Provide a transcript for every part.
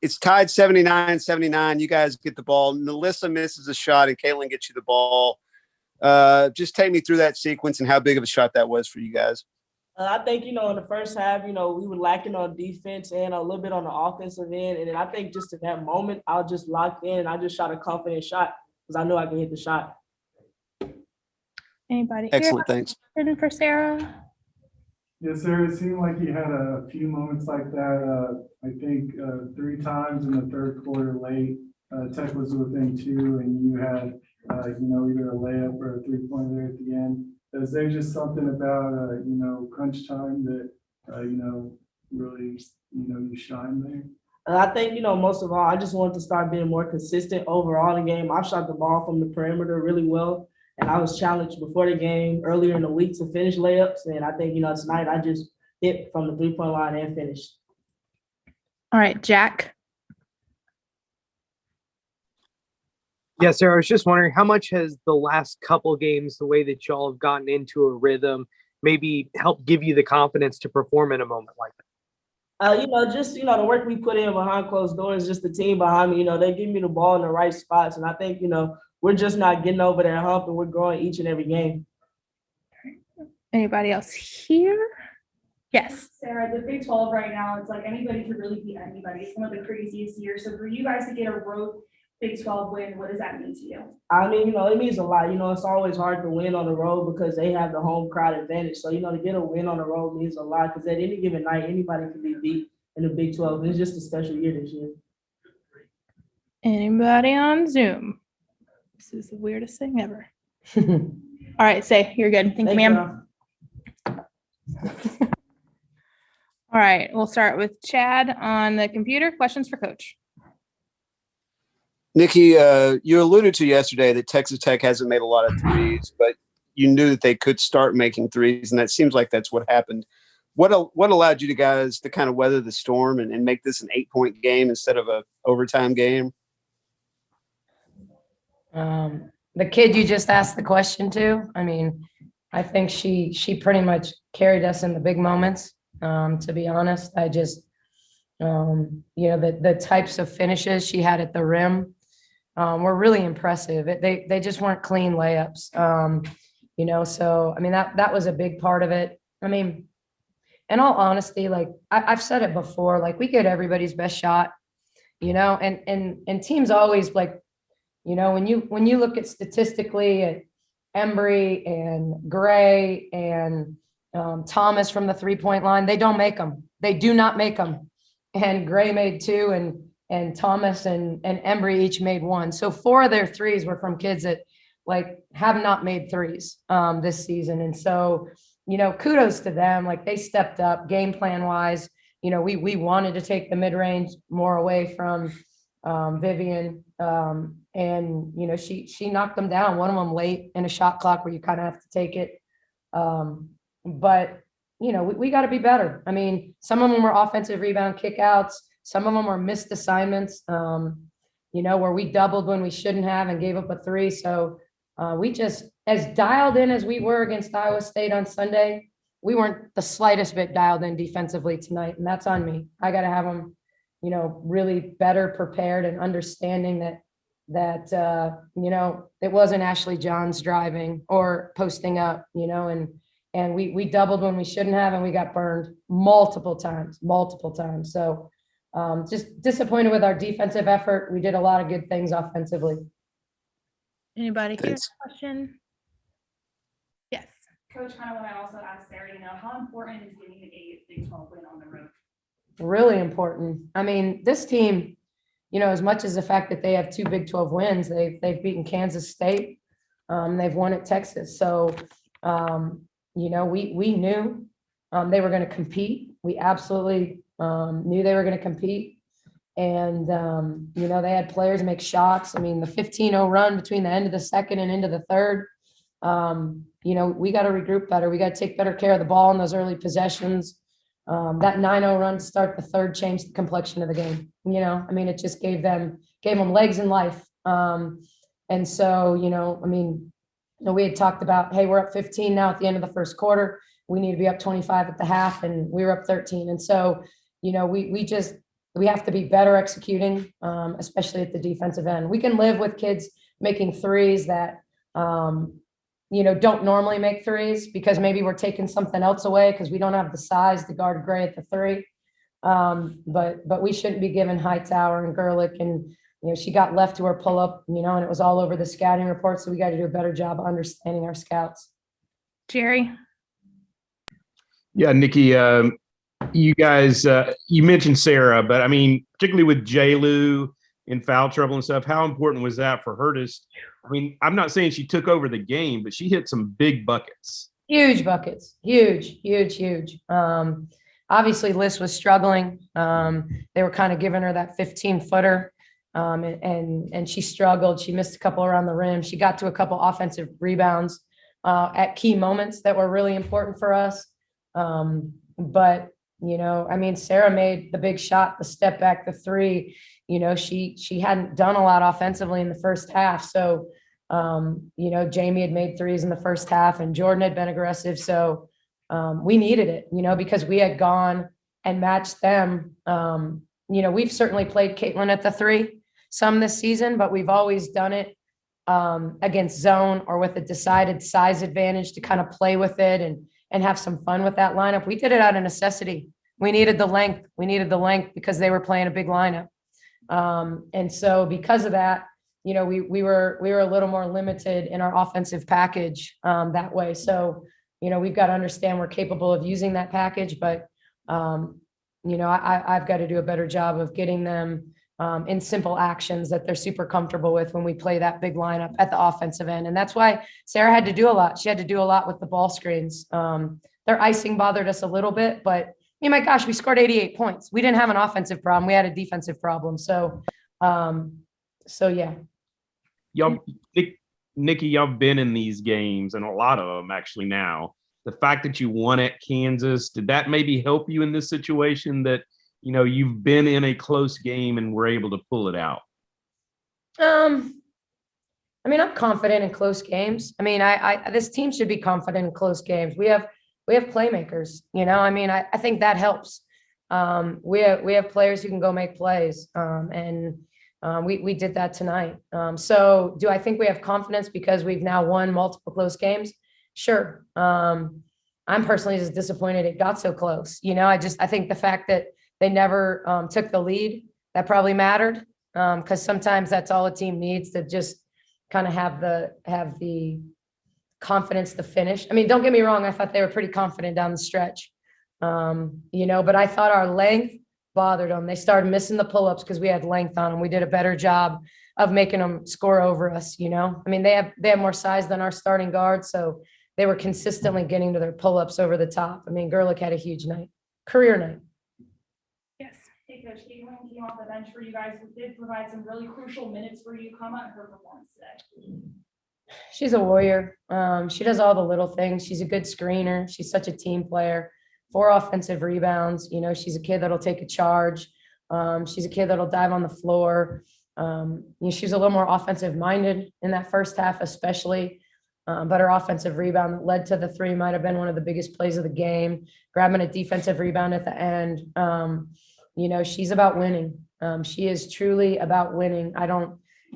it's tied 79-79. You guys get the ball. Melissa misses a shot, and Caitlin gets you the ball. Just take me through that sequence and how big of a shot that was for you guys. I think, in the first half, we were lacking on defense and a little bit on the offensive end. And then I think just at that moment, I was just locked in. I just shot a confident shot because I knew I could hit the shot. Anybody Excellent, thanks. For Sarah? Yes, sir. It seemed like you had a few moments like that. I think 3 times in the third quarter late. Tech was within 2, and you had, either a layup or a 3-pointer at the end. Is there just something about, crunch time that, really, you shine there? I think, most of all, I just wanted to start being more consistent overall in the game. I shot the ball from the perimeter really well, and I was challenged before the game earlier in the week to finish layups. And I think, tonight I just hit from the 3-point line and finished. All right, Jack. Yeah, Sarah, I was just wondering, how much has the last couple games, the way that y'all have gotten into a rhythm, maybe helped give you the confidence to perform in a moment like that? Just, the work we put in behind closed doors, just the team behind me, they give me the ball in the right spots. And I think, we're just not getting over that hump, and we're growing each and every game. Anybody else here? Yes. Sarah, the Big 12 right now, it's like anybody could really beat anybody. It's one of the craziest years. So for you guys to get a road Big 12 win, what does that mean to you? I mean, it means a lot. It's always hard to win on the road because they have the home crowd advantage. So, to get a win on the road means a lot because at any given night, anybody can be beat in the Big 12. It's just a special year this year. Anybody on Zoom? This is the weirdest thing ever. All right, say you're good. Thank you, ma'am. All right, we'll start with Chad on the computer. Questions for Coach. Nikki, you alluded to yesterday that Texas Tech hasn't made a lot of threes, but you knew that they could start making threes, and that seems like that's what happened. What allowed you guys to kind of weather the storm and make this an 8-point game instead of a overtime game? The kid you just asked the question to, I mean, I think she pretty much carried us in the big moments. To be honest, I just, the types of finishes she had at the rim were really impressive. They just weren't clean layups. So, I mean, that was a big part of it. I mean, in all honesty, like I've said it before, like we get everybody's best shot, and teams always like, when you look at statistically at Embry and Gray and Thomas from the 3-point line, they don't make them. They do not make them. And Gray made 2 and Thomas and Embry each made 1. So 4 of their threes were from kids that like have not made threes this season. And so, kudos to them. Like they stepped up game plan wise. We wanted to take the mid-range more away from Vivian. And she knocked them down, one of them late in a shot clock where you kind of have to take it. But we got to be better. I mean, some of them were offensive rebound kickouts. Some of them were missed assignments, where we doubled when we shouldn't have and gave up a 3. So we just, as dialed in as we were against Iowa State on Sunday, we weren't the slightest bit dialed in defensively tonight. And that's on me. I got to have them, really better prepared and understanding that it wasn't Ashley Johns driving or posting up, and we doubled when we shouldn't have, and we got burned multiple times. So just disappointed with our defensive effort. We did a lot of good things offensively. Anybody here? Question? Yes. Coach, kind of what I also asked Sarah, how important is getting a Big 12 win on the road? Really important. I mean, this team, as much as the fact that they have 2 Big 12 wins, they've beaten Kansas State. They've won at Texas. So, we knew they were going to compete. We absolutely knew they were going to compete. And, they had players make shots. I mean, the 15-0 run between the end of the second and into the third, we got to regroup better. We got to take better care of the ball in those early possessions. That 9-0 run to start the third changed the complexion of the game. It just gave them legs and life. And so, we had talked about, hey, we're up 15 now at the end of the first quarter. We need to be up 25 at the half, and we were up 13. And so, we we have to be better executing, especially at the defensive end. We can live with kids making threes that, don't normally make threes because maybe we're taking something else away because we don't have the size to guard Gray at the three. But we shouldn't be giving Hightower and Gerlich, and she got left to her pull up, and it was all over the scouting report. So we got to do a better job of understanding our scouts. Jerry. Yeah, Nikki, you guys, you mentioned Sarah, but I mean, particularly with J-Lou in foul trouble and stuff, how important was that for her to, I mean, I'm not saying she took over the game, but she hit some big buckets. Huge buckets, huge. Obviously Liz was struggling. They were kind of giving her that 15-footer. And she struggled. She missed a couple around the rim. She got to a couple offensive rebounds at key moments that were really important for us. But Sarah made the big shot, the step back, the three. She hadn't done a lot offensively in the first half. So, Jamie had made threes in the first half, and Jordan had been aggressive. So we needed it, because we had gone and matched them. We've certainly played Caitlin at the three some this season, but we've always done it against zone or with a decided size advantage to kind of play with it and have some fun with that lineup. We did it out of necessity. We needed the length. Because they were playing a big lineup. And so because of that, we were a little more limited in our offensive package that way. So, we've got to understand we're capable of using that package, but I've got to do a better job of getting them in simple actions that they're super comfortable with when we play that big lineup at the offensive end. And that's why Sarah had to do a lot. She had to do a lot with the ball screens. Their icing bothered us a little bit, but my gosh, we scored 88 points. We didn't have an offensive problem. We had a defensive problem. So yeah. Y'all, Nikki, y'all been in these games, and a lot of them actually now. The fact that you won at Kansas, did that maybe help you in this situation that, you've been in a close game and were able to pull it out? I'm confident in close games. This team should be confident in close games. We have playmakers, I think that helps. We have players who can go make plays. We did that tonight. So do I think we have confidence because we've now won multiple close games? Sure. I'm personally just disappointed it got so close. I think the fact that they never took the lead, that probably mattered. Because sometimes that's all a team needs, to just kind of have the confidence to finish. Don't get me wrong, I thought they were pretty confident down the stretch. But I thought our length bothered them. They started missing the pull-ups because we had length on them. We did a better job of making them score over us. They have more size than our starting guard, so they were consistently getting to their pull-ups over the top. Gerlich had a huge night, career night. Yes. Hey, Coach, Caitlin came off the bench for you guys, who did provide some really crucial minutes for you. Comment on her performance today. She's a warrior. She does all the little things. She's a good screener. She's such a team player. 4 offensive rebounds. She's a kid that'll take a charge. She's a kid that'll dive on the floor. She's a little more offensive minded in that first half, especially. But her offensive rebound that led to the 3 might have been one of the biggest plays of the game, grabbing a defensive rebound at the end. She's about winning. She is truly about winning.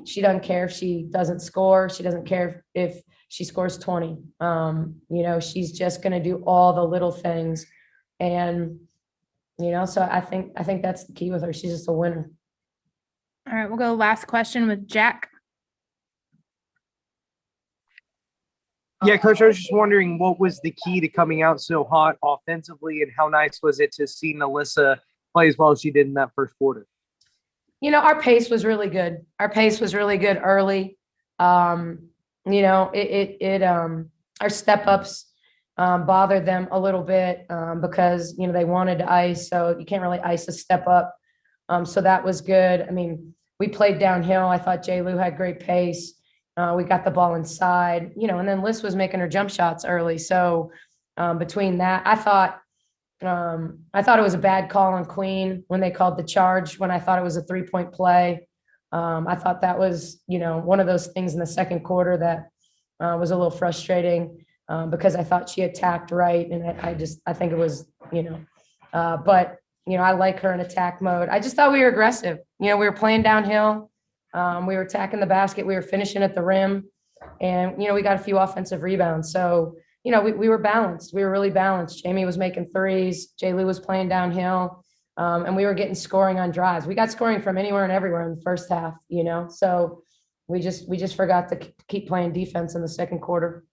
She doesn't care if she doesn't score. She doesn't care if she scores 20. She's just going to do all the little things. And, so I think that's the key with her. She's just a winner. All right, we'll go last question with Jack. Yeah, Coach, I was just wondering what was the key to coming out so hot offensively, and how nice was it to see Melissa play as well as she did in that first quarter? Our pace was really good. Our pace was really good early. Our step ups bothered them a little bit because, they wanted to ice. So you can't really ice a step up. So that was good. We played downhill. I thought J-Lou had great pace. We got the ball inside, and then Liz was making her jump shots early. So between that, I thought it was a bad call on Queen when they called the charge, when I thought it was a 3-point play. I thought that was, one of those things in the second quarter that was a little frustrating because I thought she attacked right. And I think it was, but I like her in attack mode. I just thought we were aggressive. We were playing downhill. We were attacking the basket. We were finishing at the rim. And, we got a few offensive rebounds. So, we were balanced. We were really balanced. Jamie was making threes. Jay Lou was playing downhill. And we were getting scoring on drives. We got scoring from anywhere and everywhere in the first half, So we just forgot to keep playing defense in the second quarter.